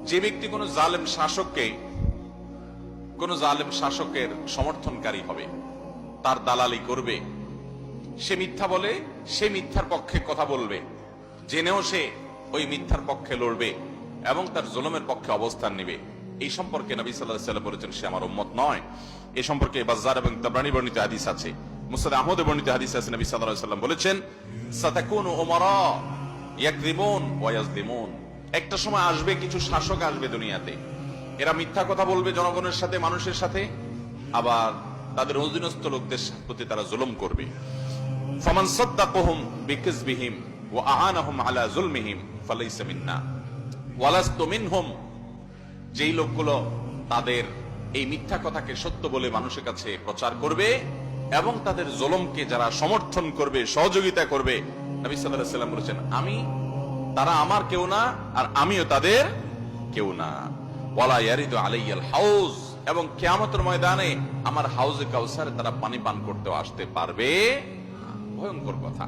যে ব্যক্তি কোনো জালেম শাসকের সমর্থনকারী হবে, তার দালালি করবে, সে মিথ্যা বলে, সে মিথ্যার পক্ষে কথা বলবে, জেনেও সে ওই মিথ্যার পক্ষে লড়বে এবং তার জুলুমের পক্ষে অবস্থান নেবে, এই সম্পর্কে নবী সাল্লাল্লাহু আলাইহি ওয়াসাল্লাম বলেছেন সে আমার উম্মত নয়। এই সম্পর্কে বাজ্জার এবং তাবরানী বর্ণিত হাদিস আছে, মুসনাদ আহমদে বর্ণিত হাদিস আছে। নবী সাল্লাল্লাহু আলাইহি ওয়াসাল্লাম বলেছেন সাতাকুনু উমারা ইয়াকযিবুন ওয়া ইয়াজলিমুন, একটা সময় আসবে, কিছু শাসক আসবে দুনিয়াতে, এরা মিথ্যা কথা বলবে জনগণের সাথে, মানুষের সাথে, আবার তাদের অধীনস্থ লোকদের প্রতি তারা জুলুম করবে। ফামান সাদ্দাকাহুম বিকিযবিহিম ওয়া আ'আনাহুম আলা যুলমিহিম ফালাইসা মিন্না ওয়া লাস্তু মিনহুম, যেই লোকগুলো তাদের এই মিথ্যা কথাকে সত্য বলে মানুষের কাছে প্রচার করবে এবং তাদের জুলুমকে যারা সমর্থন করবে, সহযোগিতা করবে, নবী সাল্লাল্লাহু আলাইহি ওয়াসাল্লাম বলেছেন তারা আমার কেউ না আর আমিও তাদের কেউ না। ওয়ালা ইয়ারিদু আলাইয়াল হাউজ, এবং কিয়ামতের ময়দানে আমার হাউজে কাউসারে তারা পানি পান করতে আসতে পারবে। ভয়ঙ্কর কথা।